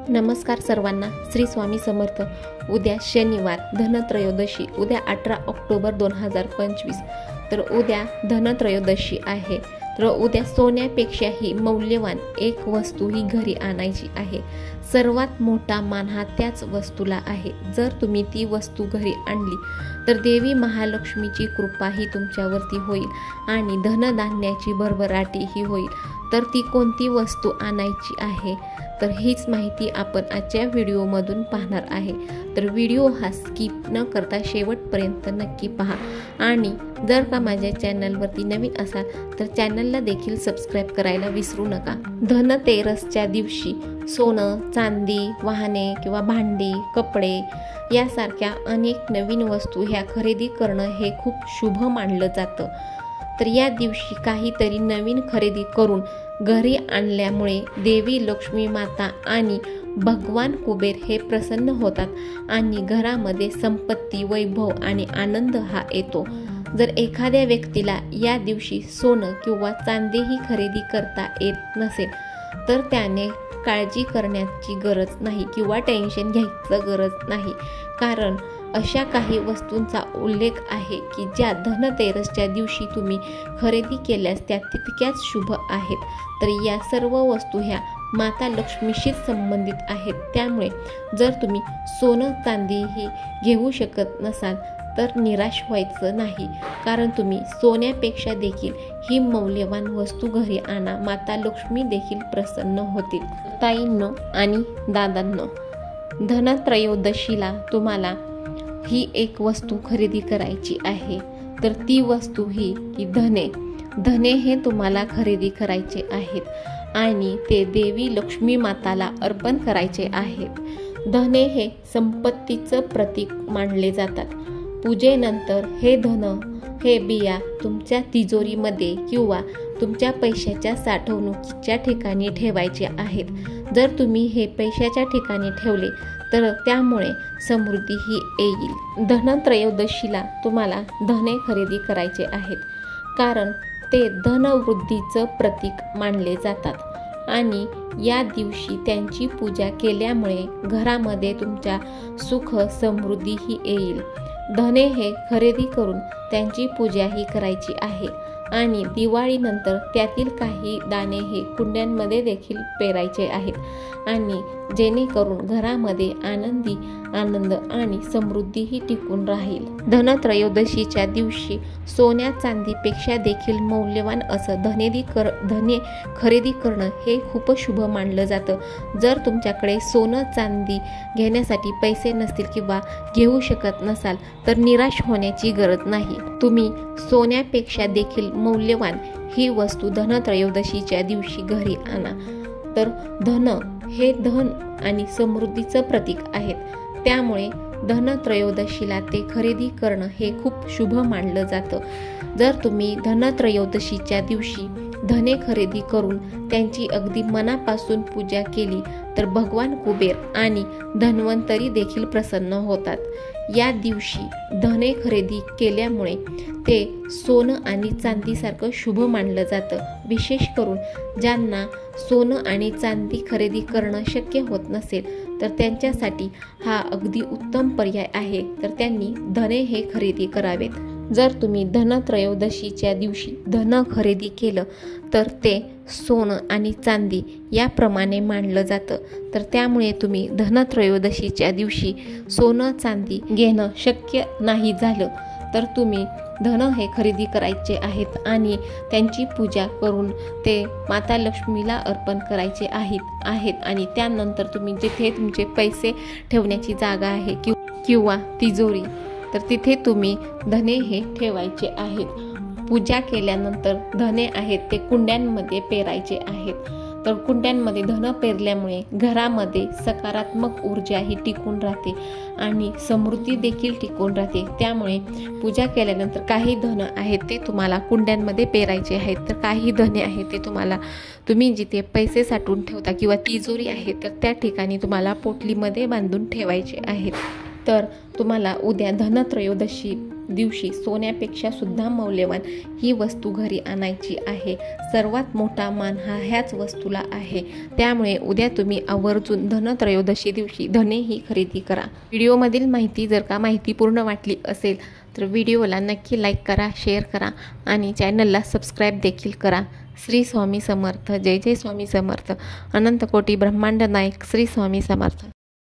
नमस्कार सर्वांना, श्री स्वामी समर्थ। उद्या शनिवार धनत्रयोदशी, उद्या 18 ऑक्टोबर 2025। तर उद्या धनत्रयोदशी आहे। तर उद्या सोन्यापेक्षाही मौल्यवान एक वस्तू ही घरी आणायची आहे। सर्वात मोठा मान हा त्याच वस्तूला आहे। जर तुम्ही ती वस्तू घरी आणली तर देवी महालक्ष्मीची कृपा ही तुमच्यावरती होईल आणि धनधान्याची भरभराटी ही होईल। तर ती कोणती वस्तू आणायची आहे, तर हीच माहिती आपण आजच्या व्हिडिओमधून पाहणार आहे। तर व्हिडिओ हा स्किप न करता शेवटपर्यंत नक्की पहा आणि जर का माझ्या चॅनलवरती नवीन असाल तर चॅनलला देखील सबस्क्राईब करायला विसरू नका। धनतेरसच्या दिवशी सोनं, चांदी, वाहने किंवा भांडी, कपडे यासारख्या अनेक नवीन वस्तू ह्या खरेदी करणं हे खूप शुभ मानलं जातं। तर या दिवशी काहीतरी नवीन खरेदी करून घरी आणल्यामुळे देवी लक्ष्मी माता आणि भगवान कुबेर हे प्रसन्न होतात आणि घरामध्ये संपत्ती, वैभव आणि आनंद हा येतो। जर एखाद्या व्यक्तीला या दिवशी सोनं किंवा चांदीही खरेदी करता येत नसेल तर त्याने काळजी करण्याची गरज नाही किंवा टेन्शन घ्यायचं गरज नाही, कारण अशा काही वस्तूंचा उल्लेख आहे की ज्या धनतेरसच्या दिवशी तुम्ही खरेदी केल्यास त्या तितक्याच शुभ आहेत। तर या सर्व वस्तू ह्या माता लक्ष्मीशीच संबंधित आहेत। त्यामुळे जर तुम्ही सोनं चांदी ही घेऊ शकत नसाल तर निराश व्हायचं नाही, कारण तुम्ही सोन्यापेक्षा देखील ही मौल्यवान वस्तू घरी आणा, माता लक्ष्मी देखील प्रसन्न होतील। ताईंनो आणि दादांनो, धनत्रयोदशीला तुम्हाला ही एक वस्तू खरेदी करायची आहे। तर ती वस्तू ही धने हे तुम्हाला खरेदी करायचे आहेत आणि ते देवी लक्ष्मी माताला अर्पण करायचे आहेत। धने हे संपत्तीचं प्रतीक मानले जातात। पूजेनंतर हे बिया तुमच्या तिजोरीमध्ये किंवा तुमच्या पैशाच्या साठवणुकीच्या ठिकाणी ठेवायचे आहेत। जर तुम्ही हे पैशाच्या ठिकाणी ठेवले तर त्यामुळे समृद्धी ही येईल। धनत्रयोदशीला तुम्हाला धने खरेदी करायचे आहेत, कारण ते धनवृद्धीचं प्रतीक मानले जातात आणि या दिवशी त्यांची पूजा केल्यामुळे घरामध्ये तुमच्या सुख समृद्धी ही येईल। धने हे खरेदी करून त्यांची पूजाही करायची आहे आणि दिवाळीनंतर त्यातील काही दाणे हे कुंड्यांमध्ये देखील पेरायचे आहेत आणि जेणेकरून घरामध्ये आनंद आणि समृद्धीही टिकून राहील। धनत्रयोदशीच्या दिवशी सोन्या चांदीपेक्षा देखील मौल्यवान असं धने खरेदी करणं हे खूप शुभ मानलं जातं। जर तुमच्याकडे सोनं चांदी घेण्यासाठी पैसे नसतील किंवा घेऊ शकत नसाल तर निराश होण्याची गरज नाही। तुम्ही सोन्यापेक्षा देखील मौल्यवान ही वस्तू धनत्रयोदशीच्या दिवशी घरी आणा। तर धन हे धन आणि समृद्धीचं प्रतीक आहेत, त्यामुळे धनत्रयोदशीला ते खरेदी करणं हे खूप शुभ मानलं जातं। जर तुम्ही धनत्रयोदशीच्या दिवशी धने खरेदी करून त्यांची अगदी मनापासून पूजा केली तर भगवान कुबेर आणि धन्वंतरी देखील प्रसन्न होतात। या दिवशी धने खरेदी केल्यामुळे ते सोनं आणि चांदीसारखं शुभ मानलं जातं। विशेष करून ज्यांना सोनं आणि चांदी खरेदी करणं शक्य होत नसेल तर त्यांच्यासाठी हा अगदी उत्तम पर्याय आहे। तर त्यांनी धने हे खरेदी करावेत। जर तुम्ही धनत्रयोदशीच्या दिवशी धन खरेदी केलं तर ते सोनं आणि चांदी याप्रमाणे मानलं जातं। तर त्यामुळे तुम्ही धनत्रयोदशीच्या दिवशी सोनं चांदी घेणं शक्य नाही झालं तर तुम्ही धन हे खरेदी करायचे आहेत आणि त्यांची पूजा करून ते माता लक्ष्मीला अर्पण करायचे आहेत आणि त्यानंतर तुम्ही जिथे तुमचे पैसे ठेवण्याची जागा आहे किंवा तिजोरी तर तिथे तुम्ही धने हे ठेवायचे आहेत। पूजा केल्यानंतर धने आहेत ते कुंड्यांमध्ये पेरायचे आहेत। तर कुंड्यांमध्ये धन पेरल्यामुळे घरामध्ये सकारात्मक ऊर्जा ही टिकून राहते आणि समृद्धी देखील टिकून राहते। त्यामुळे पूजा केल्यानंतर काही धन आहेत ते तुम्हाला कुंड्यांमध्ये पेरायचे आहेत, तर काही धने आहेत ते तुम्ही जिथे पैसे साठवून ठेवता किंवा तिजोरी आहे तर त्या ठिकाणी तुम्हाला पोटलीमध्ये बांधून ठेवायचे आहेत। तर तुम्हाला उद्या धनत्रयोदशी दिवशी सोन्यापेक्षा सुद्धा मौल्यवान ही वस्तू घरी आणायची आहे. सर्वात मोठा मान ह्याच वस्तूला आहे. त्यामुळे उद्या तुम्ही आवर्जून धनत्रयोदशी दिवशी धने ही खरेदी करा. व्हिडिओमधील माहिती जर का माहितीपूर्ण वाटली असेल तर व्हिडिओला नक्की लाईक करा, शेअर करा आणि चॅनलला सबस्क्राईब देखील करा. श्री स्वामी समर्थ. जय जय स्वामी समर्थ. अनंत कोटी ब्रह्मांड नायक श्री स्वामी समर्थ.